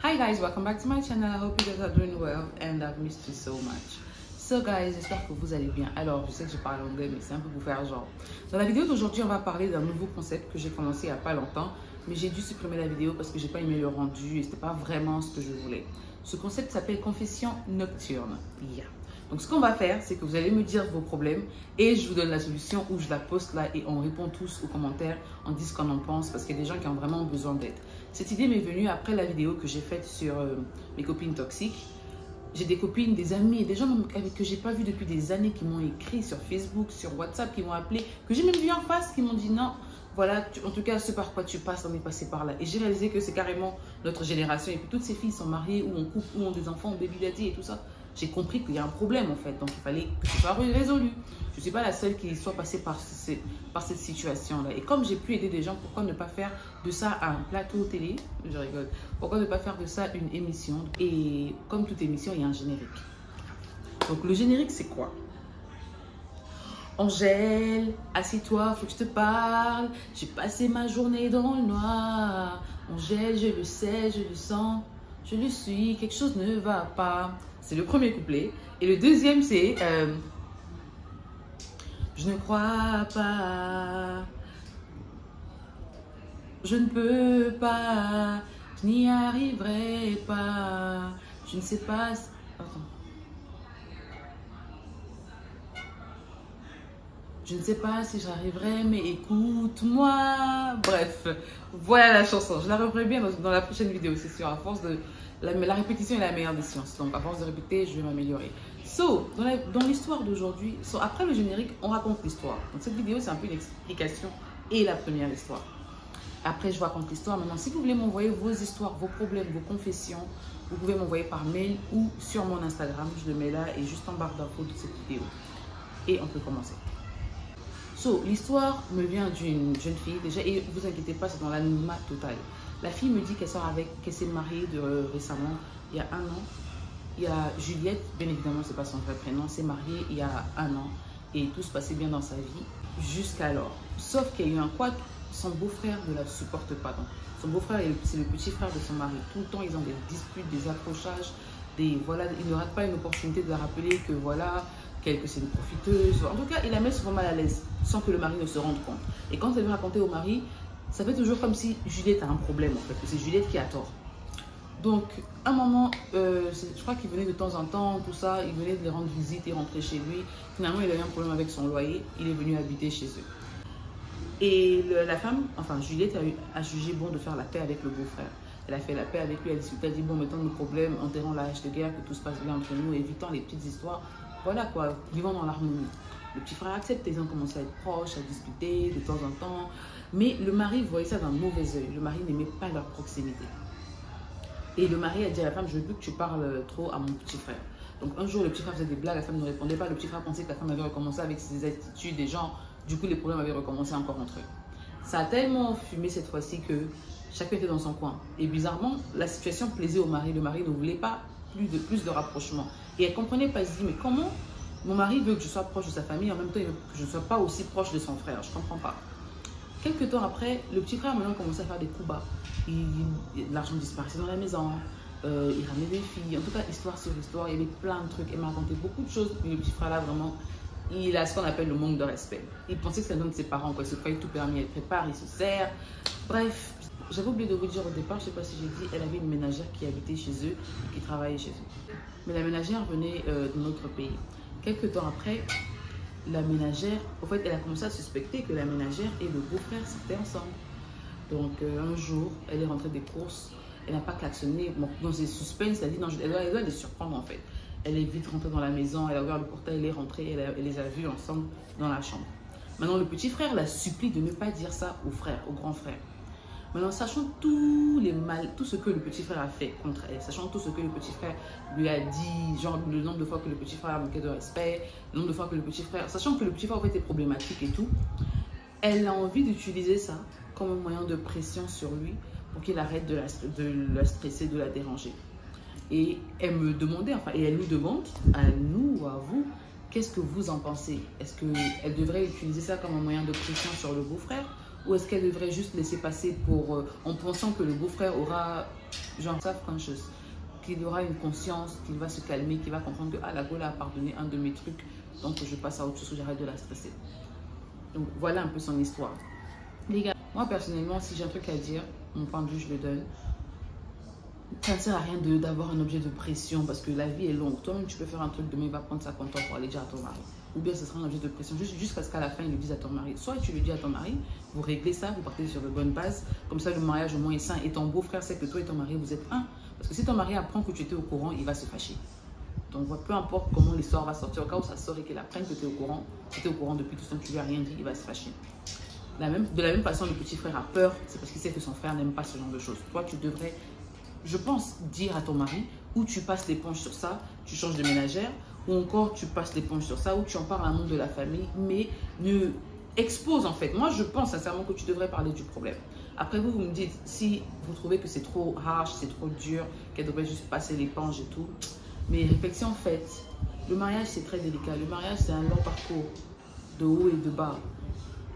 Hi guys, welcome back to my channel. I hope you guys are doing well and I've missed you so much. So guys, j'espère que vous allez bien. Alors, je sais que je parle anglais, mais c'est un peu pour faire genre. Dans la vidéo d'aujourd'hui, on va parler d'un nouveau concept que j'ai commencé il n'y a pas longtemps, mais j'ai dû supprimer la vidéo parce que j'ai pas aimé le rendu et c'était pas vraiment ce que je voulais. Ce concept s'appelle confession nocturne. Yeah. Donc ce qu'on va faire, c'est que vous allez me dire vos problèmes et je vous donne la solution ou je la poste là et on répond tous aux commentaires, on dit ce qu'on en pense parce qu'il y a des gens qui ont vraiment besoin d'aide. Cette idée m'est venue après la vidéo que j'ai faite sur mes copines toxiques. J'ai des copines, des amis et des gens que j'ai pas vu depuis des années qui m'ont écrit sur Facebook, sur WhatsApp, qui m'ont appelé, que j'ai même vu en face, qui m'ont dit non, voilà, en tout cas ce par quoi tu passes, on est passé par là. Et j'ai réalisé que c'est carrément notre génération et puis toutes ces filles sont mariées ou en couple ou ont des enfants, baby daddy et tout ça. J'ai compris qu'il y a un problème en fait, donc il fallait que ce soit résolu. Je ne suis pas la seule qui soit passée par cette situation-là. Et comme j'ai pu aider des gens, pourquoi ne pas faire de ça un plateau télé? Je rigole. Pourquoi ne pas faire de ça une émission? Et comme toute émission, il y a un générique. Donc le générique, c'est quoi? Angèle, assieds-toi, faut que je te parle. J'ai passé ma journée dans le noir. Angèle, je le sais, je le sens. Je le suis, quelque chose ne va pas. C'est le premier couplet. Et le deuxième, c'est je ne crois pas. Je ne peux pas. Je n'y arriverai pas. Je ne sais pas. Attends. Je ne sais pas si j'arriverai, mais écoute-moi. Bref, voilà la chanson. Je la referai bien dans la prochaine vidéo, c'est sûr. À force de la répétition est la meilleure des sciences. Donc, à force de répéter, je vais m'améliorer. So, dans l'histoire d'aujourd'hui, après le générique, on raconte l'histoire. Donc, cette vidéo, c'est un peu une explication et la première histoire. Après, je vous raconte l'histoire. Maintenant, si vous voulez m'envoyer vos histoires, vos problèmes, vos confessions, vous pouvez m'envoyer par mail ou sur mon Instagram. Je le mets là et juste en barre d'infos de cette vidéo. Et on peut commencer. So, l'histoire me vient d'une jeune fille, déjà, et vous inquiétez pas, c'est dans l'anonymat total. La fille me dit qu'elle s'est mariée récemment, il y a 1 an. Il y a Juliette, bien évidemment, c'est pas son vrai prénom, s'est mariée il y a 1 an et tout se passait bien dans sa vie jusqu'alors. Sauf qu'il y a eu un couac, son beau-frère ne la supporte pas. Donc, son beau-frère, c'est le petit frère de son mari. Tout le temps, ils ont des disputes, des accrochages, voilà, il ne rate pas une opportunité de la rappeler que voilà, que c'est une profiteuse. En tout cas, il la met souvent mal à l'aise sans que le mari ne se rende compte. Et quand elle veut raconter au mari, ça fait toujours comme si Juliette a un problème en fait, que c'est Juliette qui a tort. Donc, à un moment, je crois qu'il venait de temps en temps, tout ça, il venait de les rendre visite et rentrer chez lui. Finalement, il avait un problème avec son loyer, il est venu habiter chez eux. Et la femme, enfin Juliette, a jugé bon de faire la paix avec le beau-frère. Elle a fait la paix avec lui, elle discutait, elle a dit bon, mettons nos problèmes, enterrons la hache de guerre, que tout se passe bien entre nous, évitons les petites histoires. Voilà quoi, vivons dans l'harmonie. Le petit frère accepte, ils ont commencé à être proches, à discuter de temps en temps. Mais le mari voyait ça d'un mauvais œil. Le mari n'aimait pas leur proximité. Et le mari a dit à la femme, je veux plus que tu parles trop à mon petit frère. Donc un jour, le petit frère faisait des blagues, la femme ne répondait pas. Le petit frère pensait que la femme avait recommencé avec ses attitudes des gens. Du coup, les problèmes avaient recommencé encore entre eux. Ça a tellement fumé cette fois-ci que chacun était dans son coin. Et bizarrement, la situation plaisait au mari. Le mari ne voulait pas plus de rapprochement. Et elle ne comprenait pas. Elle se dit, mais comment mon mari veut que je sois proche de sa famille, en même temps il veut que je ne sois pas aussi proche de son frère. Je ne comprends pas. Quelques temps après, le petit frère maintenant commençait à faire des coups bas. L'argent disparaissait dans la maison. Il ramenait des filles. En tout cas, histoire sur histoire, il y avait plein de trucs. Il m'a raconté beaucoup de choses. Mais le petit frère là, vraiment, il a ce qu'on appelle le manque de respect. Il pensait que c'était l'un de ses parents. Quoi. Il se croyait tout permis. Elle prépare, il se sert. Bref, j'avais oublié de vous dire au départ, je ne sais pas si j'ai dit, elle avait une ménagère qui habitait chez eux et qui travaillait chez eux. Mais la ménagère venait de notre pays. Quelques temps après, la ménagère, en fait, elle a commencé à suspecter que la ménagère et le beau-frère s'étaient ensemble. Donc, un jour, elle est rentrée des courses, elle n'a pas klaxonné. Bon, dans ses suspens, elle a dit non, elle doit les surprendre en fait. Elle est vite rentrée dans la maison, elle a ouvert le portail, elle est rentrée, elle les a vus ensemble dans la chambre. Maintenant, le petit frère la supplie de ne pas dire ça au frère, au grand frère. Maintenant, sachant tout ce que le petit frère a fait contre elle, sachant tout ce que le petit frère lui a dit, genre le nombre de fois que le petit frère a manqué de respect, le nombre de fois que le petit frère, sachant que le petit frère en fait est problématique et tout, elle a envie d'utiliser ça comme un moyen de pression sur lui pour qu'il arrête de la stresser, de la déranger. Et elle me demandait, enfin, et elle nous demande, à nous ou à vous, qu'est-ce que vous en pensez? Est-ce qu'elle devrait utiliser ça comme un moyen de pression sur le beau-frère? Ou est-ce qu'elle devrait juste laisser passer pour, en pensant que le beau-frère aura, genre, self-conscious, qu'il aura une conscience, qu'il va se calmer, qu'il va comprendre que, ah, la Gola a pardonné un de mes trucs, donc je passe à autre chose, j'arrête de la stresser. Donc, voilà un peu son histoire. Les gars, moi, personnellement, si j'ai un truc à dire, mon point de vue, je le donne. Ça ne sert à rien d'avoir un objet de pression parce que la vie est longue. Toi-même, tu peux faire un truc, demain, il va prendre 50 ans pour aller dire à ton mari. Ou bien ce sera un objet de pression jusqu'à ce qu'à la fin, il le dise à ton mari. Soit tu le dis à ton mari, vous réglez ça, vous partez sur de bonnes bases. Comme ça, le mariage au moins est sain. Et ton beau-frère sait que toi et ton mari, vous êtes un. Parce que si ton mari apprend que tu étais au courant, il va se fâcher. Donc, peu importe comment l'histoire va sortir, au cas où ça sort et qu'il apprenne que tu es au courant, depuis tout ce temps, tu lui as rien dit, il va se fâcher. De la même façon, le petit frère a peur, c'est parce qu'il sait que son frère n'aime pas ce genre de choses. Toi, tu devrais, je pense, dire à ton mari, ou tu passes l'éponge sur ça, tu changes de ménagère, ou encore tu passes l'éponge sur ça, ou tu en parles à un membre de la famille, mais ne expose en fait. Moi, je pense sincèrement que tu devrais parler du problème. Après, vous me dites, si vous trouvez que c'est trop harsh, c'est trop dur, qu'elle devrait juste passer l'éponge et tout. Mais réflexion faite, le mariage, c'est très délicat. Le mariage, c'est un long parcours de haut et de bas.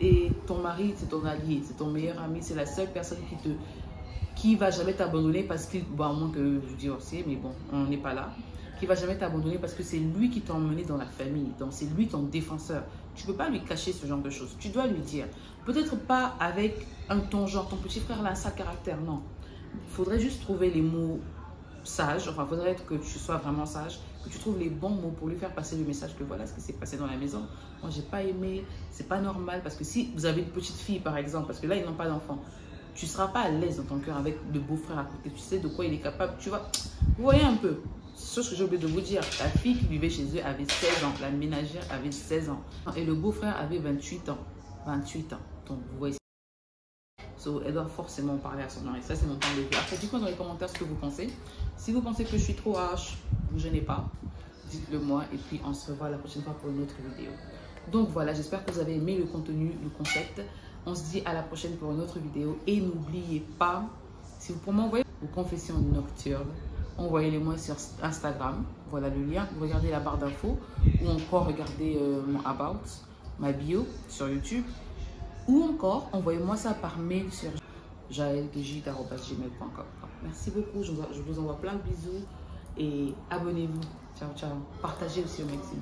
Et ton mari, c'est ton allié, c'est ton meilleur ami, c'est la seule personne qui va jamais t'abandonner parce qu'il, bon, à moins que je divorcie, mais bon, on n'est pas là, qui va jamais t'abandonner parce que c'est lui qui t'a emmené dans la famille, donc c'est lui ton défenseur. Tu peux pas lui cacher ce genre de choses, tu dois lui dire. Peut-être pas avec un ton genre, ton petit frère là, sa caractère, non. Il faudrait juste trouver les mots sages, enfin, il faudrait que tu sois vraiment sage, que tu trouves les bons mots pour lui faire passer le message que voilà ce qui s'est passé dans la maison. Moi, j'ai pas aimé, c'est pas normal parce que si vous avez une petite fille par exemple, parce que là, ils n'ont pas d'enfant, tu ne seras pas à l'aise dans ton cœur avec le beau-frère à côté, tu sais de quoi il est capable, tu vois. Vous voyez un peu, c'est ce que j'ai oublié de vous dire, la fille qui vivait chez eux avait 16 ans, la ménagère avait 16 ans et le beau-frère avait 28 ans, 28 ans, donc vous voyez. So, elle doit forcément parler à son mari. Ça, c'est mon point de vue. Après, dites-moi dans les commentaires ce que vous pensez. Si vous pensez que je suis trop hache, ne vous gênez pas. Dites-le moi. Et puis, on se revoit la prochaine fois pour une autre vidéo. Donc, voilà. J'espère que vous avez aimé le contenu, le concept. On se dit à la prochaine pour une autre vidéo. Et n'oubliez pas, si vous pouvez m'envoyer vos confessions nocturnes, envoyez-les-moi sur Instagram. Voilà le lien. Vous regardez la barre d'infos. Ou encore, regardez mon About, ma bio sur YouTube. Ou encore, envoyez-moi ça par mail sur jaelgegide@gmail.com. Merci beaucoup, je vous envoie plein de bisous et abonnez-vous. Ciao, ciao. Partagez aussi au maximum.